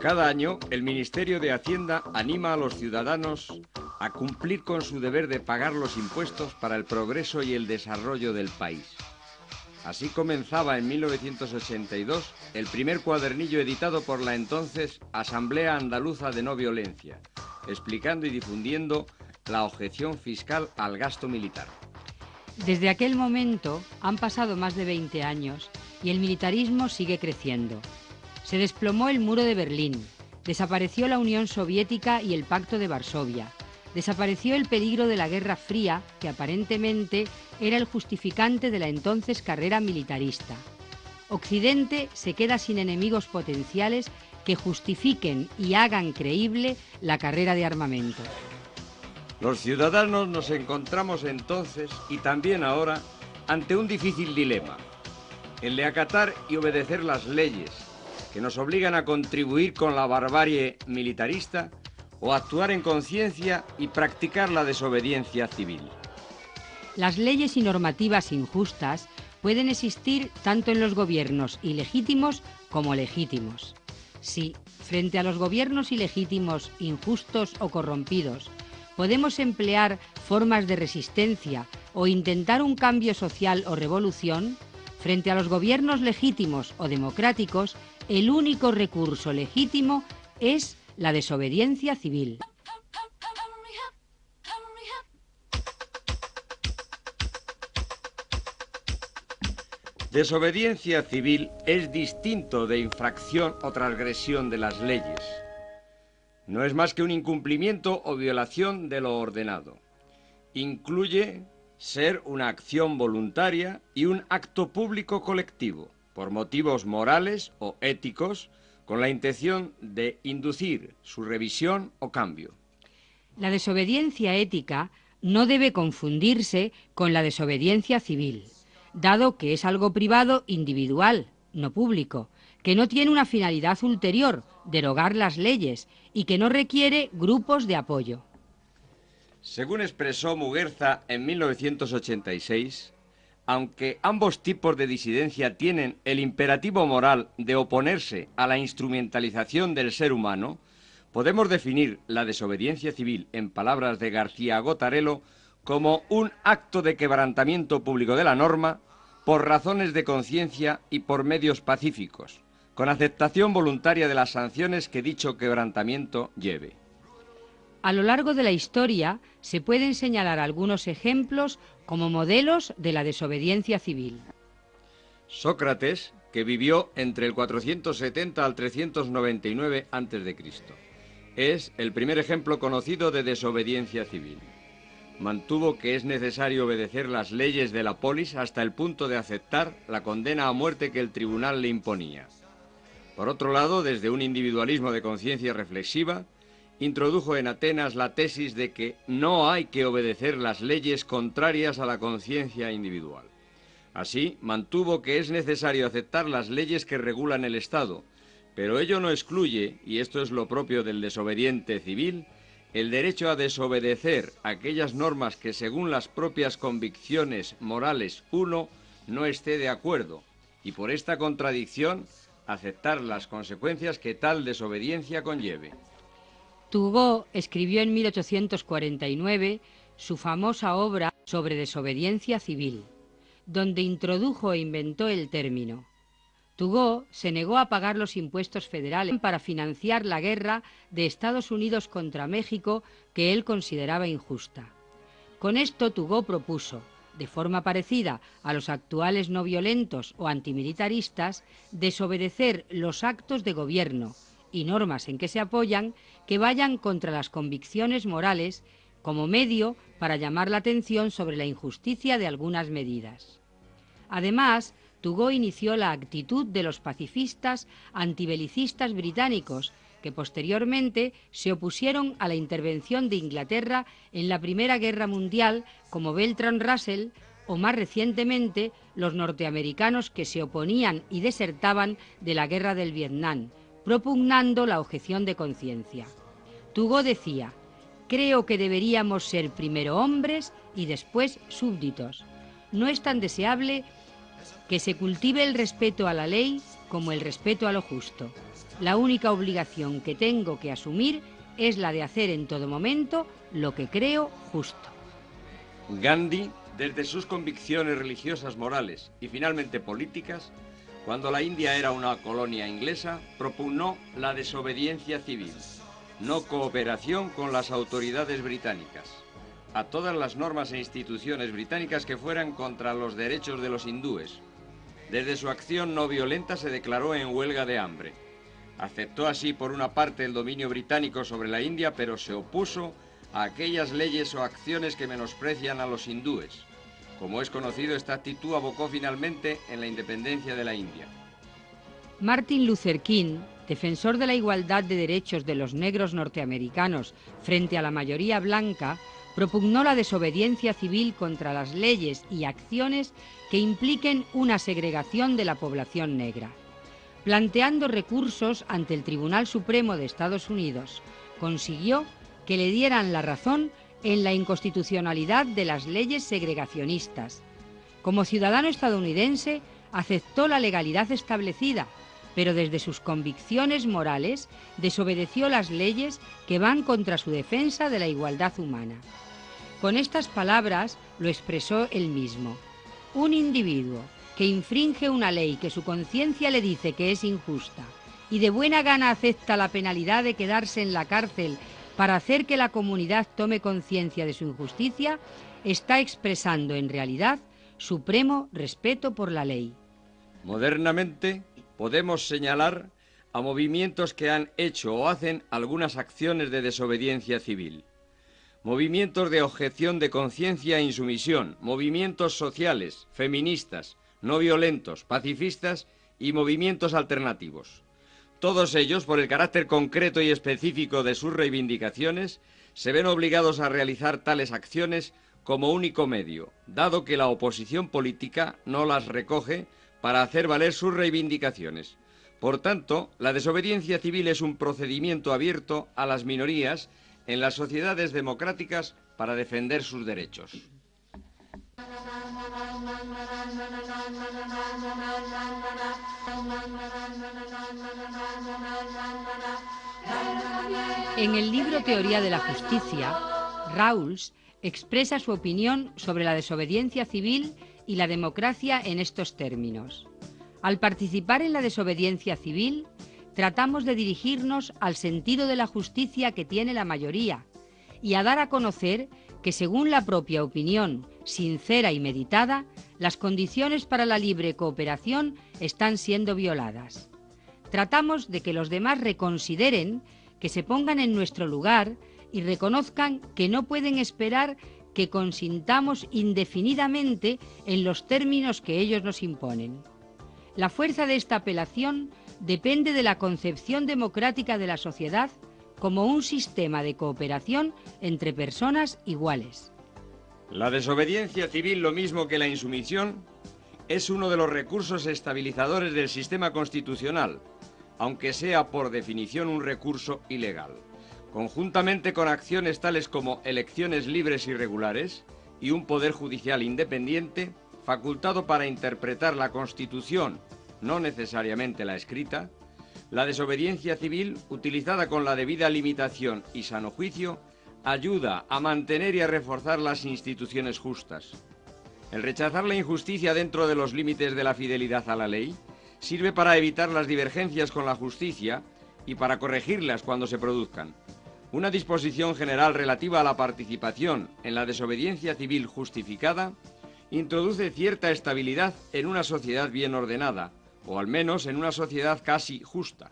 Cada año, el Ministerio de Hacienda anima a los ciudadanos a cumplir con su deber de pagar los impuestos para el progreso y el desarrollo del país. Así comenzaba en 1982 el primer cuadernillo editado por la entonces Asamblea Andaluza de No Violencia, explicando y difundiendo la objeción fiscal al gasto militar. Desde aquel momento han pasado más de 20 años y el militarismo sigue creciendo. Se desplomó el muro de Berlín, desapareció la Unión Soviética y el Pacto de Varsovia, desapareció el peligro de la Guerra Fría, que aparentemente era el justificante de la entonces carrera militarista. Occidente se queda sin enemigos potenciales que justifiquen y hagan creíble la carrera de armamento. Los ciudadanos nos encontramos entonces, y también ahora, ante un difícil dilema: el de acatar y obedecer las leyes que nos obligan a contribuir con la barbarie militarista, o actuar en conciencia y practicar la desobediencia civil. Las leyes y normativas injustas pueden existir tanto en los gobiernos ilegítimos como legítimos. Si, frente a los gobiernos ilegítimos, injustos o corrompidos, podemos emplear formas de resistencia o intentar un cambio social o revolución, frente a los gobiernos legítimos o democráticos, el único recurso legítimo es la desobediencia civil. Desobediencia civil es distinto de infracción o transgresión de las leyes. No es más que un incumplimiento o violación de lo ordenado. Incluye ser una acción voluntaria y un acto público colectivo, por motivos morales o éticos, con la intención de inducir su revisión o cambio. La desobediencia ética no debe confundirse con la desobediencia civil, dado que es algo privado individual, no público, que no tiene una finalidad ulterior, derogar las leyes, y que no requiere grupos de apoyo. Según expresó Muguerza en 1986, aunque ambos tipos de disidencia tienen el imperativo moral de oponerse a la instrumentalización del ser humano, podemos definir la desobediencia civil, en palabras de García Gottarello, como un acto de quebrantamiento público de la norma por razones de conciencia y por medios pacíficos, con aceptación voluntaria de las sanciones que dicho quebrantamiento lleve. A lo largo de la historia se pueden señalar algunos ejemplos como modelos de la desobediencia civil. Sócrates, que vivió entre el 470 al 399 a.C., es el primer ejemplo conocido de desobediencia civil. Mantuvo que es necesario obedecer las leyes de la polis hasta el punto de aceptar la condena a muerte que el tribunal le imponía. Por otro lado, desde un individualismo de conciencia reflexiva, introdujo en Atenas la tesis de que no hay que obedecer las leyes contrarias a la conciencia individual. Así, mantuvo que es necesario aceptar las leyes que regulan el Estado, pero ello no excluye, y esto es lo propio del desobediente civil, el derecho a desobedecer aquellas normas que, según las propias convicciones morales, uno no esté de acuerdo, y por esta contradicción aceptar las consecuencias que tal desobediencia conlleve. Turgot escribió en 1849 su famosa obra sobre desobediencia civil, donde introdujo e inventó el término. Turgot se negó a pagar los impuestos federales para financiar la guerra de Estados Unidos contra México, que él consideraba injusta. Con esto Turgot propuso, de forma parecida a los actuales no violentos o antimilitaristas, desobedecer los actos de gobierno y normas en que se apoyan que vayan contra las convicciones morales, como medio para llamar la atención sobre la injusticia de algunas medidas. Además, Turgot inició la actitud de los pacifistas antibelicistas británicos, que posteriormente se opusieron a la intervención de Inglaterra en la Primera Guerra Mundial, como Bertrand Russell, o más recientemente los norteamericanos que se oponían y desertaban de la Guerra del Vietnam, propugnando la objeción de conciencia. Turgot decía: creo que deberíamos ser primero hombres y después súbditos. No es tan deseable que se cultive el respeto a la ley como el respeto a lo justo. La única obligación que tengo que asumir es la de hacer en todo momento lo que creo justo. Gandhi, desde sus convicciones religiosas, morales y finalmente políticas, cuando la India era una colonia inglesa, propugnó la desobediencia civil, no cooperación con las autoridades británicas, a todas las normas e instituciones británicas que fueran contra los derechos de los hindúes. Desde su acción no violenta se declaró en huelga de hambre. Aceptó así por una parte el dominio británico sobre la India, pero se opuso a aquellas leyes o acciones que menosprecian a los hindúes. Como es conocido, esta actitud abocó finalmente en la independencia de la India. Martin Luther King, defensor de la igualdad de derechos de los negros norteamericanos frente a la mayoría blanca, propugnó la desobediencia civil contra las leyes y acciones que impliquen una segregación de la población negra. Planteando recursos ante el Tribunal Supremo de Estados Unidos, consiguió que le dieran la razón en la inconstitucionalidad de las leyes segregacionistas. Como ciudadano estadounidense, aceptó la legalidad establecida, pero desde sus convicciones morales desobedeció las leyes que van contra su defensa de la igualdad humana. Con estas palabras lo expresó él mismo: un individuo que infringe una ley que su conciencia le dice que es injusta y de buena gana acepta la penalidad de quedarse en la cárcel para hacer que la comunidad tome conciencia de su injusticia, está expresando en realidad supremo respeto por la ley. Modernamente podemos señalar a movimientos que han hecho o hacen algunas acciones de desobediencia civil. Movimientos de objeción de conciencia e insumisión, movimientos sociales, feministas, no violentos, pacifistas y movimientos alternativos. Todos ellos, por el carácter concreto y específico de sus reivindicaciones, se ven obligados a realizar tales acciones como único medio, dado que la oposición política no las recoge para hacer valer sus reivindicaciones. Por tanto, la desobediencia civil es un procedimiento abierto a las minorías en las sociedades democráticas para defender sus derechos. En el libro Teoría de la Justicia, Rawls expresa su opinión sobre la desobediencia civil y la democracia en estos términos. Al participar en la desobediencia civil, tratamos de dirigirnos al sentido de la justicia que tiene la mayoría y a dar a conocer que, según la propia opinión sincera y meditada, las condiciones para la libre cooperación están siendo violadas. Tratamos de que los demás reconsideren, que se pongan en nuestro lugar y reconozcan que no pueden esperar que consintamos indefinidamente en los términos que ellos nos imponen. La fuerza de esta apelación depende de la concepción democrática de la sociedad como un sistema de cooperación entre personas iguales. La desobediencia civil, lo mismo que la insumisión, es uno de los recursos estabilizadores del sistema constitucional, aunque sea por definición un recurso ilegal. Conjuntamente con acciones tales como elecciones libres y regulares y un poder judicial independiente, facultado para interpretar la Constitución, no necesariamente la escrita, la desobediencia civil, utilizada con la debida limitación y sano juicio, ayuda a mantener y a reforzar las instituciones justas. El rechazar la injusticia dentro de los límites de la fidelidad a la ley sirve para evitar las divergencias con la justicia y para corregirlas cuando se produzcan. Una disposición general relativa a la participación en la desobediencia civil justificada introduce cierta estabilidad en una sociedad bien ordenada, o al menos en una sociedad casi justa,